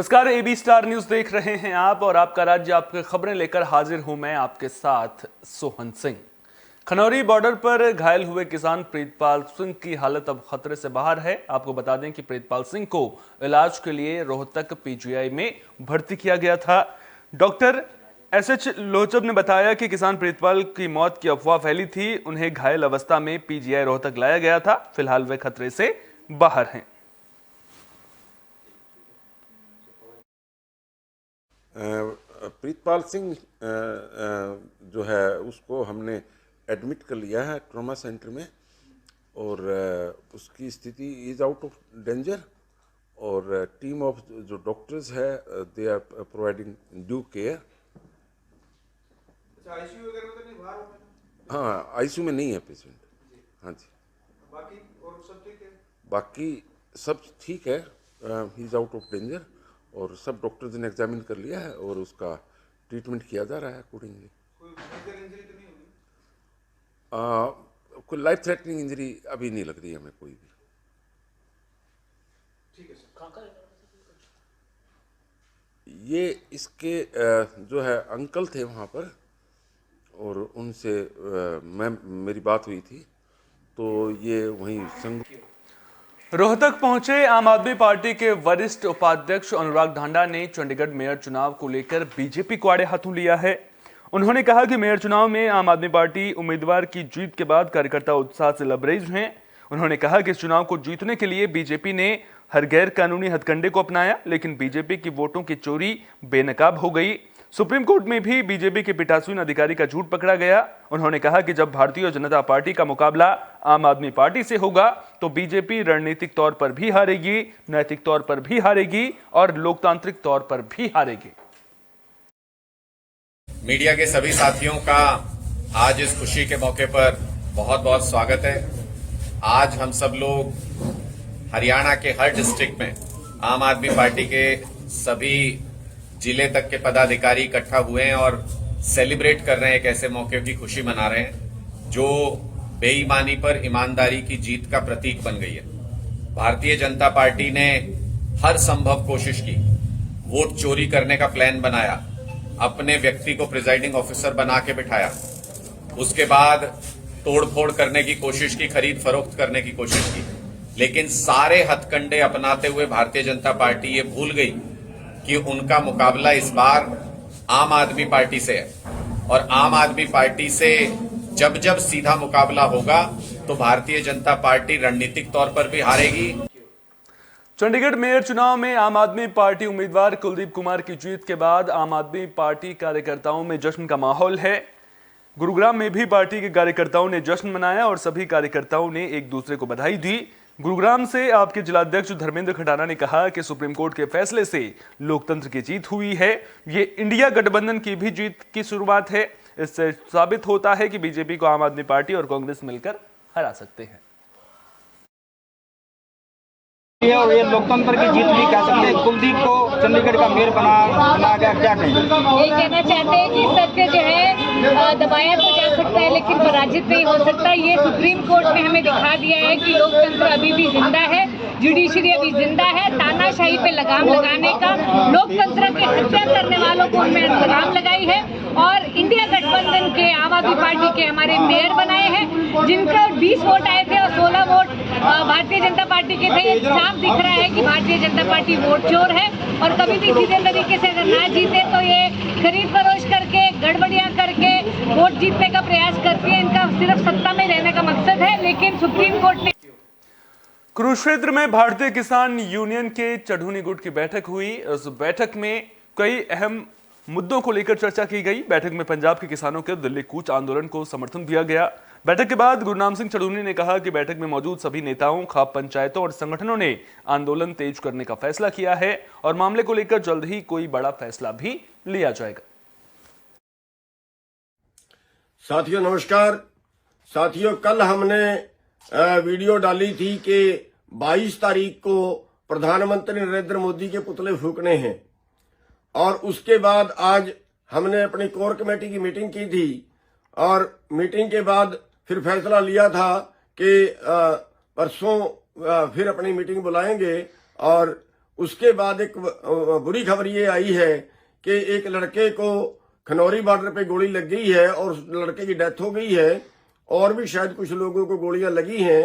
नमस्कार, AB star news देख रहे हैं आप और आपका राज्य आपकी खबरें लेकर हाजिर हूं मैं आपके साथ सोहन सिंह। खनौरी बॉर्डर पर घायल हुए किसान प्रीतपाल सिंह की हालत अब खतरे से बाहर है। आपको बता दें कि प्रीतपाल सिंह को इलाज के लिए रोहतक पीजीआई में भर्ती किया गया था। डॉक्टर एसएच लोचब ने बताया कि किसान प्रीतपाल की मौत की अफवाह फैली थी। उन्हें घायल अवस्था में पीजीआई रोहतक लाया गया था। फिलहाल वे खतरे से बाहर हैं। प्रीतपाल सिंह जो है उसको हमने एडमिट कर लिया है ट्रॉमा सेंटर में और उसकी स्थिति इज़ आउट ऑफ डेंजर और टीम ऑफ जो डॉक्टर्स है they are providing due care. ICU वगैरह में तो नहीं बाहर होगा? हाँ, आईसीयू में नहीं है पेशेंट। हाँ जी, बाकी और सब ठीक है? बाकी सब ठीक है, he is out of danger और सब डॉक्टर्स ने एग्जामिन कर लिया है और उसका ट्रीटमेंट किया जा रहा है अकॉर्डिंगली। कोई मेजर इंजरी तो नहीं होगी? कोई लाइफ थ्रेटनिंग इंजरी अभी नहीं लग रही है हमें कोई भी। ठीक है सर। ये इसके जो है अंकल थे वहाँ पर और उनसे मेरी बात हुई थी तो ये वहीं संग रोहतक पहुंचे आम आदमी पार्टी के वरिष्ठ उपाध्यक्ष अनुराग ढांडा ने चंडीगढ़ मेयर चुनाव को लेकर बीजेपी को आड़े हाथों लिया है। उन्होंने कहा कि मेयर चुनाव में आम आदमी पार्टी उम्मीदवार की जीत के बाद कार्यकर्ता उत्साह से लबरेज हैं। उन्होंने कहा कि इस चुनाव को जीतने के लिए बीजेपी ने हर गैर कानूनी हथकंडे को अपनाया, लेकिन बीजेपी की वोटों की चोरी बेनकाब हो गई। सुप्रीम कोर्ट में भी बीजेपी के पीठासीन अधिकारी का झूठ पकड़ा गया। उन्होंने कहा कि जब भारतीय जनता पार्टी का मुकाबला आम आदमी पार्टी से होगा तो बीजेपी रणनीतिक तौर पर भी हारेगी, नैतिक तौर पर भी हारेगी और लोकतांत्रिक तौर पर भी हारेगी। मीडिया के सभी साथियों का आज इस खुशी के मौके पर बहुत बहुत स्वागत है। आज हम सब लोग हरियाणा के हर डिस्ट्रिक्ट में आम आदमी पार्टी के सभी जिले तक के पदाधिकारी इकट्ठा हुए हैं और सेलिब्रेट कर रहे हैं, एक ऐसे मौके की खुशी मना रहे हैं जो बेईमानी पर ईमानदारी की जीत का प्रतीक बन गई है। भारतीय जनता पार्टी ने हर संभव कोशिश की, वोट चोरी करने का प्लान बनाया, अपने व्यक्ति को प्रिजाइडिंग ऑफिसर बना के बिठाया, उसके बाद तोड़फोड़ करने की कोशिश की, खरीद फरोख्त करने की कोशिश की, लेकिन सारे हथकंडे अपनाते हुए भारतीय जनता पार्टी ये भूल गई कि उनका मुकाबला इस बार आम आदमी पार्टी से है और आम आदमी पार्टी से जब जब सीधा मुकाबला होगा तो भारतीय जनता पार्टी रणनीतिक तौर पर भी हारेगी। चंडीगढ़ मेयर चुनाव में आम आदमी पार्टी उम्मीदवार कुलदीप कुमार की जीत के बाद आम आदमी पार्टी कार्यकर्ताओं में जश्न का माहौल है। गुरुग्राम में भी पार्टी के कार्यकर्ताओं ने जश्न मनाया और सभी कार्यकर्ताओं ने एक दूसरे को बधाई दी। गुरुग्राम से आपके जिलाध्यक्ष धर्मेंद्र खटाना ने कहा कि सुप्रीम कोर्ट के फैसले से लोकतंत्र की जीत हुई है। ये इंडिया गठबंधन की भी जीत की शुरुआत है। इससे साबित होता है कि बीजेपी को आम आदमी पार्टी और कांग्रेस मिलकर हरा सकते हैं। ये लोकतंत्र की जीत भी कह सकते हैं। कुलदीप को चंडीगढ़ का मेयर बना गया, क्या कहें? ये कहना चाहते हैं कि सत्य जो है दबाया तो जा सकता है लेकिन पराजित नहीं हो सकता। ये सुप्रीम कोर्ट ने हमें दिखा दिया है कि लोकतंत्र अभी भी जिंदा है, जुडिशरी अभी जिंदा है। तानाशाही पे लगाम लगाने का, लोकतंत्र की हत्या करने वालों को उनमें लगाम लगाई है और इंडिया गठबंधन के आम आदमी पार्टी के हमारे मेयर बनाए हैं, जिनका 20 वोट आए थे और 16 वोट भारतीय जनता पार्टी के थे। साफ दिख रहा है कि भारतीय जनता पार्टी वोट चोर है और कभी भी सीधे तरीके से अगर ना जीते तो ये खरीद फरोश करके, गड़बड़ियां करके वोट जीतने का प्रयास करती है। इनका सिर्फ सत्ता में रहने का मकसद है, लेकिन सुप्रीम कोर्ट ने कुरुक्षेत्र में भारतीय किसान यूनियन के चढ़ूनी गुट की बैठक हुई। इस बैठक में कई अहम मुद्दों को लेकर चर्चा की गई। बैठक में पंजाब के किसानों के दिल्ली कूच आंदोलन को समर्थन दिया गया। बैठक के बाद गुरनाम सिंह चढ़ूनी ने कहा कि बैठक में मौजूद सभी नेताओं, खाप पंचायतों और संगठनों ने आंदोलन तेज करने का फैसला किया है और मामले को लेकर जल्द ही कोई बड़ा फैसला भी लिया जाएगा। साथियों नमस्कार। साथियों, कल हमने वीडियो डाली थी कि 22 तारीख को प्रधानमंत्री नरेंद्र मोदी के पुतले फूकने हैं और उसके बाद आज हमने अपनी कोर कमेटी की मीटिंग की थी और मीटिंग के बाद फिर फैसला लिया था कि परसों फिर अपनी मीटिंग बुलाएंगे और उसके बाद एक बुरी खबर ये आई है कि एक लड़के को खनौरी बॉर्डर पे गोली लग गई है और उस लड़के की डेथ हो गई है, और भी शायद कुछ लोगों को गोलियां लगी हैं।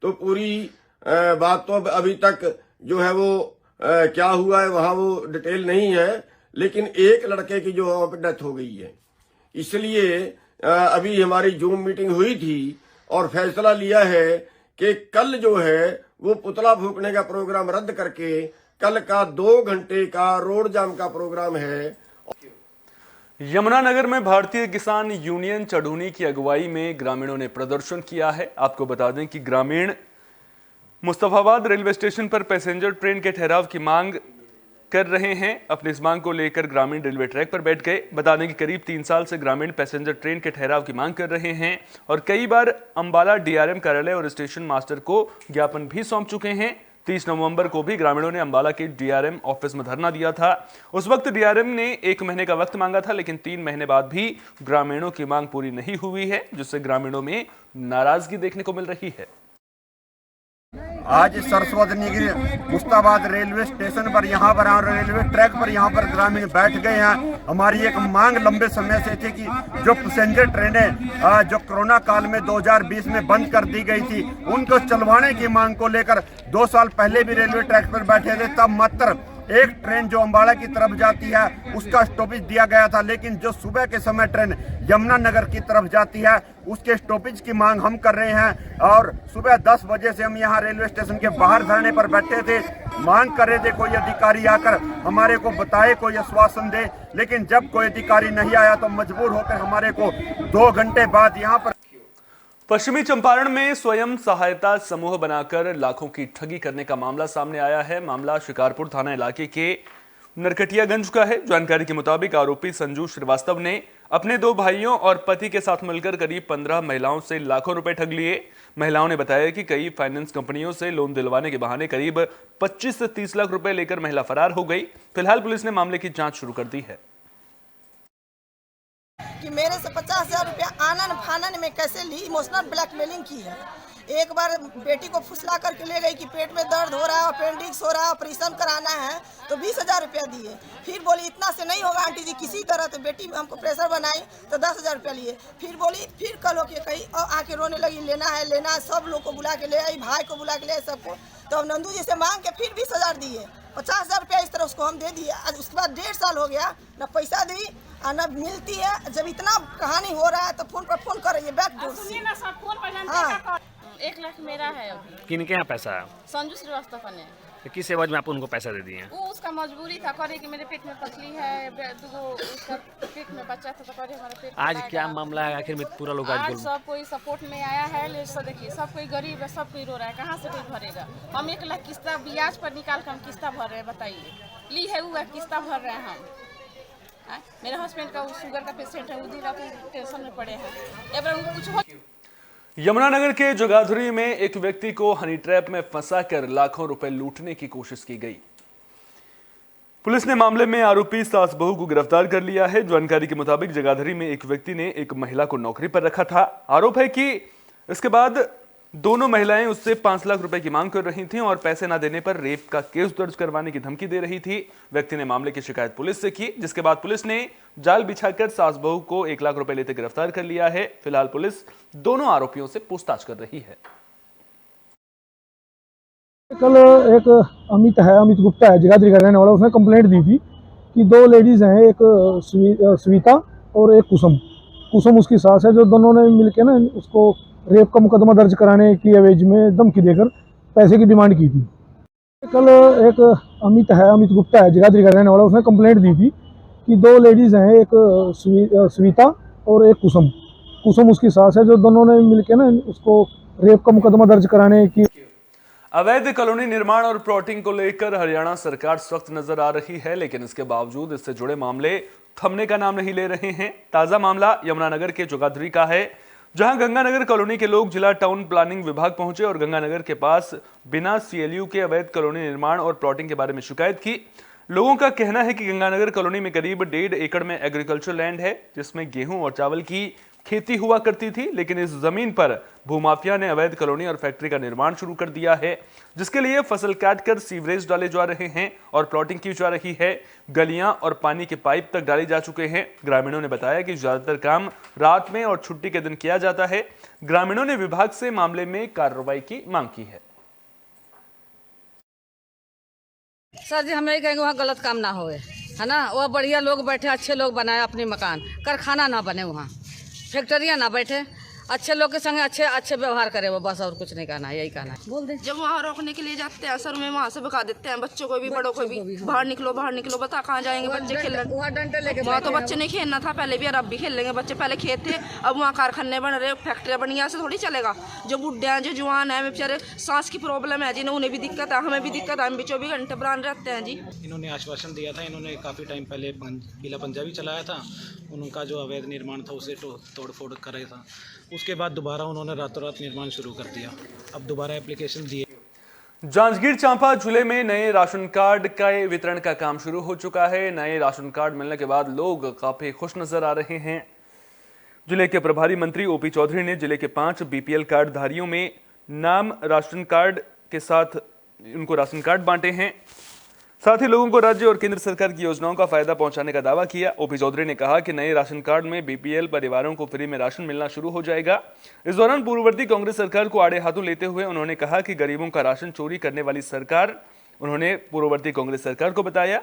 तो पूरी बात तो अभी तक जो है वो क्या हुआ है वहां वो डिटेल नहीं है, लेकिन एक लड़के की जो वहां पे डेथ हो गई है। इसलिए अभी हमारी जूम मीटिंग हुई थी और फैसला लिया है कि कल जो है वो पुतला फूकने का प्रोग्राम रद्द करके कल का 2 घंटे का रोड जाम का प्रोग्राम है। यमुनानगर में भारतीय किसान यूनियन चढ़ूनी की अगुवाई में ग्रामीणों ने प्रदर्शन किया है। आपको बता दें कि ग्रामीण मुस्तफाबाद रेलवे स्टेशन पर पैसेंजर ट्रेन के ठहराव की मांग कर रहे हैं। अपनी इस मांग को लेकर ग्रामीण रेलवे ट्रैक पर बैठ गए। बता दें कि करीब 3 साल से ग्रामीण पैसेंजर ट्रेन के ठहराव की मांग कर रहे हैं और कई बार अंबाला डीआरएम कार्यालय और स्टेशन मास्टर को ज्ञापन भी सौंप चुके हैं। 30 नवंबर को भी ग्रामीणों ने अंबाला के डीआरएम ऑफिस में धरना दिया था। उस वक्त डीआरएम ने 1 महीने का वक्त मांगा था, लेकिन 3 महीने बाद भी ग्रामीणों की मांग पूरी नहीं हुई है, जिससे ग्रामीणों में नाराजगी देखने को मिल रही है। आज सरस्वती नगर मुस्ताबाद रेलवे स्टेशन पर यहाँ पर रेलवे ट्रैक पर यहाँ पर ग्रामीण बैठ गए हैं। हमारी एक मांग लंबे समय से थी कि जो पैसेंजर ट्रेनें जो कोरोना काल में 2020 में बंद कर दी गई थी, उनको चलवाने की मांग को लेकर 2 साल पहले भी रेलवे ट्रैक पर बैठे थे। तब मात्र एक ट्रेन जो अंबाला की तरफ जाती है उसका स्टॉपेज दिया गया था, लेकिन जो सुबह के समय ट्रेन यमुनानगर की तरफ जाती है उसके स्टॉपेज की मांग हम कर रहे हैं। और सुबह 10 बजे से हम यहाँ रेलवे स्टेशन के बाहर धरने पर बैठे थे, मांग कर रहे थे कोई अधिकारी आकर हमारे को बताए, कोई आश्वासन दे, लेकिन जब कोई अधिकारी नहीं आया तो मजबूर होकर हमारे को 2 घंटे बाद यहाँ पर। पश्चिमी चंपारण में स्वयं सहायता समूह बनाकर लाखों की ठगी करने का मामला सामने आया है। मामला शिकारपुर थाना इलाके के नरकटियागंज का है। जानकारी के मुताबिक आरोपी संजू श्रीवास्तव ने अपने 2 भाइयों और पति के साथ मिलकर करीब 15 महिलाओं से लाखों रुपए ठग लिए। महिलाओं ने बताया कि कई फाइनेंस कंपनियों से लोन दिलवाने के बहाने करीब 25 से 30 लाख रुपए लेकर महिला फरार हो गई। फिलहाल पुलिस ने मामले की जांच शुरू कर दी है। कि मेरे से 50,000 रुपया आनन फानन में कैसे ली, इमोशनल ब्लैकमेलिंग की है। एक बार बेटी को फुसला करके ले गई कि पेट में दर्द हो रहा है, अपेंडिक्स हो रहा है, ऑपरेशन कराना है, तो 20,000 रुपया दिए। फिर बोली इतना से नहीं होगा आंटी जी किसी तरह, तो बेटी हमको प्रेशर बनाई तो 10,000 रुपया लिए। फिर बोली फिर कल होके कही और आके रोने लगी लेना है लेना है, सब लोग को बुला के ले आई, भाई को बुला के ले आई सबको। तो अब नंदू जी से मांग के फिर 20,000 दिए, 50,000 रुपया इस तरह उसको हम दे दिए। आज उसके बाद 1.5 साल हो गया, न पैसा दी और न मिलती है। जब इतना कहानी हो रहा है तो फोन पर फोन कर रही है बैकडोर से। हाँ 1 लाख मेरा है अभी। किनके यहाँ पैसा है? संजू श्रीवास्तव ने। तो किस एवज में आप उनको पैसा दे दिए? वो उसका मजबूरी था, करे कि मेरे पेट में पथरी है, उसका पेट में बच्चा था, तो करे हमारे पेट। आज क्या मामला है आखिर में? पूरा लोग आज सब कोई सपोर्ट में आया है। लेकिन देखिए सब कोई गरीब है, सब कोई रो रहा है, कहाँ से कोई भरेगा। हम 1 लाख किस्ता ब्याज पर निकाल कर हम किस्ता भर रहे हैं, बताइए। ली है वो किस्ता भर रहे हैं हम। मेरे हस्बैंड का शुगर का पेशेंट है, वो दिन रात टेंशन में पड़े हैं। एक बार उनको कुछ हो। यमुनानगर के जगाधरी में एक व्यक्ति को हनी ट्रैप में फंसाकर लाखों रुपए लूटने की कोशिश की गई। पुलिस ने मामले में आरोपी सास बहू को गिरफ्तार कर लिया है। जानकारी के मुताबिक जगाधरी में एक व्यक्ति ने एक महिला को नौकरी पर रखा था। आरोप है कि इसके बाद दोनों महिलाएं उससे 5 लाख रुपए की मांग कर रही थीं और पैसे न देने पर रेप का केस दर्ज करवाने की धमकी दे रही थी। व्यक्ति ने मामले की शिकायत पुलिस से की, जिसके बाद पुलिस ने जाल बिछाकर सास बहू को 1 लाख रुपए लेते गिरफ्तार कर लिया है। फिलहाल पुलिस दोनों आरोपियों से पूछताछ कर रही है। कल एक अमित गुप्ता है, जगाधरी का रहने वाला, उसने कंप्लेंट दी थी कि 2 लेडीज हैं, एक स्वीता और एक कुसुम उसकी सास है, जो दोनों ने मिलकर ना उसको रेप का मुकदमा दर्ज कराने की एवज में धमकी देकर पैसे की डिमांड की थी। कल एक अमित गुप्ता है, जगाधरी का रहने वाला, उसने कंप्लेंट दी थी कि 2 लेडीज हैं, एक स्वीता और एक कुसुम उसकी सास है, जो दोनों ने मिलकर ना उसको रेप का मुकदमा दर्ज कराने की। अवैध कॉलोनी निर्माण और प्लॉटिंग को लेकर हरियाणा सरकार सख्त नजर आ रही है, लेकिन इसके बावजूद इससे जुड़े मामले थमने का नाम नहीं ले रहे हैं। ताजा मामला यमुनानगर के जगाधरी का है, जहां गंगानगर कॉलोनी के लोग जिला टाउन प्लानिंग विभाग पहुंचे और गंगानगर के पास बिना सीएलयू के अवैध कॉलोनी निर्माण और प्लॉटिंग के बारे में शिकायत की। लोगों का कहना है कि गंगानगर कॉलोनी में करीब 1.5 एकड़ में एग्रीकल्चर लैंड है, जिसमें गेहूं और चावल की खेती हुआ करती थी, लेकिन इस जमीन पर भूमाफिया ने अवैध कॉलोनी और फैक्ट्री का निर्माण शुरू कर दिया है, जिसके लिए फसल काटकर सीवरेज डाले जा रहे हैं और प्लॉटिंग की जा रही है। गलियां और पानी के पाइप तक डाले जा चुके हैं। ग्रामीणों ने बताया कि ज्यादातर काम रात में और छुट्टी के दिन किया जाता है। ग्रामीणों ने विभाग से मामले में कार्रवाई की मांग की है। सर जी, हम यही कहेंगे वहाँ गलत काम ना होए, है ना। वह बढ़िया लोग बैठे, अच्छे लोग बनाए अपने मकान, कारखाना ना बने, वहाँ फैक्ट्रियाँ ना बैठे, अच्छे लोग के संगे अच्छे व्यवहार करे वो, बस और कुछ नहीं कहना है, यही कहना है। बोल दे। जब वहाँ रोकने के लिए जाते हैं सर में, वहाँ से भगा देते हैं बच्चों को भी, बड़ों को भी। बाहर निकलो, बता कहाँ जाएंगे बच्चे खेलने। वहाँ डंडे लेके वहाँ तो बच्चे नहीं खेलना था पहले भी, और अब भी खेल लेंगे बच्चे। पहले खेत थे, अब वहाँ कारखाने बन रहे, फैक्ट्रियाँ बनी, यहाँ से थोड़ी चलेगा। जो बुढ़े हैं, जो जवान है, बेचारे सांस की प्रॉब्लम है जिन्हें, उन्हें भी दिक्कत है, हमें भी दिक्कत है, हम भी 24 घंटे बरान रहते हैं जी। इन्होंने आश्वासन दिया था, इन्होंने काफ़ी टाइम पहले पीला पंजाबी चलाया था, उनका जो अवैध निर्माण था उसे तोड़ फोड़ कर रहा था। उसके बाद दोबारा उन्होंने रातों रात निर्माण शुरू कर दिया। अब दोबारा एप्लीकेशन दिए। जांजगीर चांपा जिले में नए राशन कार्ड का वितरण का काम शुरू हो चुका है। नए राशन कार्ड मिलने के बाद लोग काफी खुश नजर आ रहे हैं। जिले के प्रभारी मंत्री ओपी चौधरी ने जिले के 5 बीपीएल कार्ड धारियों में नाम राशन कार्ड के साथ उनको राशन कार्ड बांटे हैं। साथ ही लोगों को राज्य और केंद्र सरकार की योजनाओं का फायदा पहुंचाने का दावा किया। ओपी चौधरी ने कहा कि नए राशन कार्ड में बीपीएल परिवारों को फ्री में राशन मिलना शुरू हो जाएगा। इस दौरान पूर्ववर्ती कांग्रेस सरकार को आड़े हाथों लेते हुए उन्होंने कहा कि गरीबों का राशन चोरी करने वाली सरकार उन्होंने पूर्ववर्ती कांग्रेस सरकार को बताया।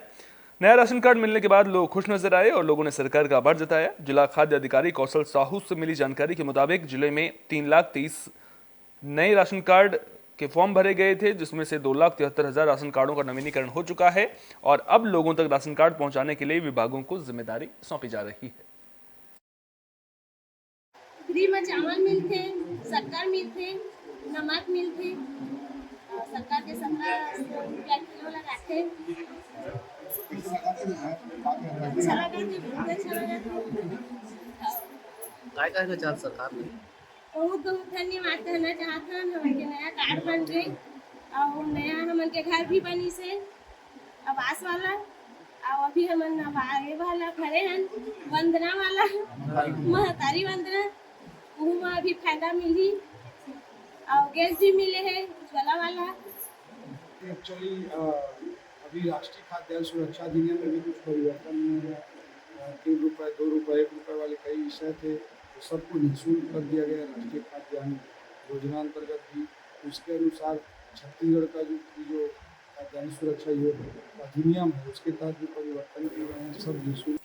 नया राशन कार्ड मिलने के बाद लोग खुश नजर आए और लोगों ने सरकार का आभार जताया। जिला खाद्य अधिकारी कौशल साहू से मिली जानकारी के मुताबिक जिले में 3,30,000 नए राशन कार्ड के फॉर्म भरे गए थे, जिसमें से 2,73,000 राशन कार्डों का नवीनीकरण हो चुका है और अब लोगों तक राशन कार्ड पहुंचाने के लिए विभागों को जिम्मेदारी सौंपी जा रही है। फ्री में चावल मिलते, शक्कर मिलते, नमक मिलते, सरकार के 17 रुपया किलो लगाते। अच्छा लगा, बहुत अच्छा लगा। काय का चाल सरकार ने बहुत बहुत धन्यवाद कहना चाहता हूँ। हमारे नया कार्ड बन गए और नया हमारे घर भी बनी से आवास वाला, और अभी हम नवाए वाला खड़े हैं वंदना वाला, महतारी वंदना, वो अभी फायदा मिली और गैस भी मिले है उज्ज्वला वाला। एक्चुअली अभी राष्ट्रीय खाद्यान्न सुरक्षा अधिनियम में भी कुछ परिवर्तन, 3 रुपये 2 रुपये 1 रुपये वाले कई विषय थे, तो सबको निःशुल्क कर दिया गया राष्ट्रीय खाद्यान्न योजना अंतर्गत भी। उसके अनुसार छत्तीसगढ़ का जो खाद्यान्न सुरक्षा अधिनियम है उसके तहत भी परिवर्तन किए गए हैं, सब निःशुल्क।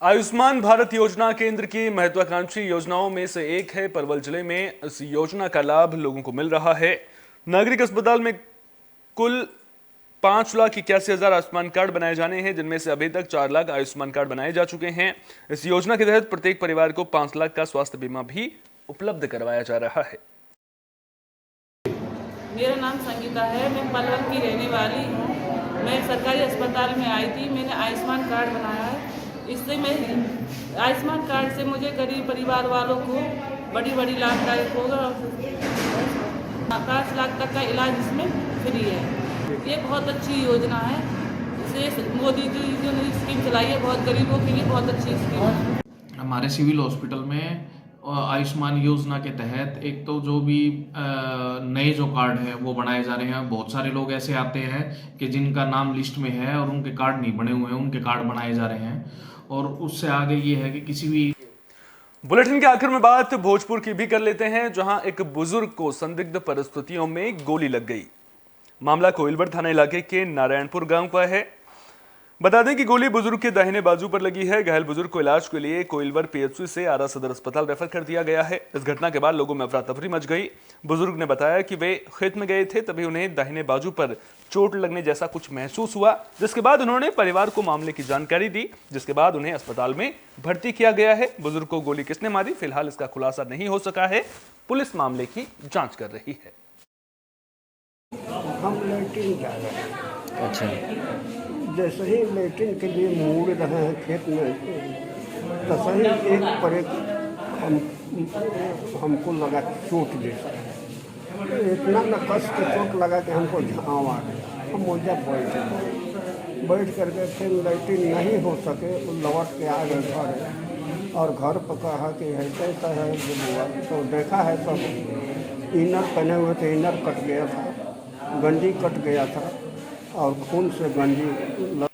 आयुष्मान भारत योजना केंद्र की महत्वाकांक्षी योजनाओं में से एक है। पलवल जिले में इस योजना का लाभ लोगों को मिल रहा है। नागरिक अस्पताल में कुल 5,81,000 आयुष्मान कार्ड बनाए जाने हैं, जिनमें से अभी तक 4 लाख आयुष्मान कार्ड बनाए जा चुके हैं। इस योजना के तहत प्रत्येक परिवार को 5 लाख का स्वास्थ्य बीमा भी उपलब्ध करवाया जा रहा है। मेरा नाम संगीता है, मैं पलवल की रहने वाली हूँ। मैं सरकारी अस्पताल में आई थी, मैंने आयुष्मान कार्ड बनाया है। इससे मैं आयुष्मान कार्ड से मुझे गरीब परिवार वालों को बड़ी लाभदायक होगा। 5 लाख तक का इलाज इसमें फ्री है। ये बहुत अच्छी योजना है। इसे मोदी जी जो स्कीम चलाई है, बहुत गरीबों के लिए बहुत अच्छी स्कीम है। हमारे सिविल हॉस्पिटल में आयुष्मान योजना के तहत एक तो जो भी नए जो कार्ड हैं वो बनाए जा रहे हैं। बहुत सारे लोग ऐसे आते हैं कि जिनका नाम लिस्ट में है और उनके कार्ड नहीं बने हुए हैं, उनके कार्ड बनाए जा रहे हैं। और उससे आगे ये है कि किसी भी बुलेटिन के आखिर में बात भोजपुर की भी कर लेते हैं, जहां एक बुजुर्ग को संदिग्ध परिस्थितियों में गोली लग गई। मामला कोइलवर थाना इलाके के नारायणपुर गांव का है। बता दें कि गोली बुजुर्ग के दाहिने बाजू पर लगी है। घायल बुजुर्ग को इलाज के लिए कोइलवर पीएचसी से आरा सदर अस्पताल रेफर कर दिया गया है। इस घटना के बाद लोगों में अफरा तफरी मच गई। बुजुर्ग ने बताया कि वे खेत में गए थे, तभी उन्हें दाहिने बाजू पर चोट लगने जैसा कुछ महसूस हुआ, जिसके बाद उन्होंने परिवार को मामले की जानकारी दी, जिसके बाद उन्हें अस्पताल में भर्ती किया गया है। बुजुर्ग को गोली किसने मारी, फिलहाल इसका खुलासा नहीं हो सका है। पुलिस मामले की जांच कर रही है। हम लैट्रिन जा रहे हैं। अच्छा, जैसे ही लैट्रिन के लिए मुड़ रहे हैं खेत में, तैसे ही एक पर एक हमको लगा चोट जैसा। इतना न कस के चोट लगा कि हमको झाँव आ गया। हम मुझे बैठ करके फिर लैट्रिन नहीं हो सके तो लौट के आ गए घर। और घर पर कहा कि ऐसा ऐसा है जो हुआ। तो देखा है सब इनर पहने हुए थे, इनर कट गया था, गंजी कट गया था और खून से गंजी।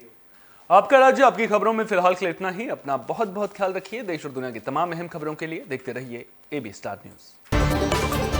आपका राज्य आपकी खबरों में फिलहाल के लिए इतना ही। अपना बहुत बहुत ख्याल रखिए। देश और दुनिया की तमाम अहम खबरों के लिए देखते रहिए AB स्टार न्यूज़।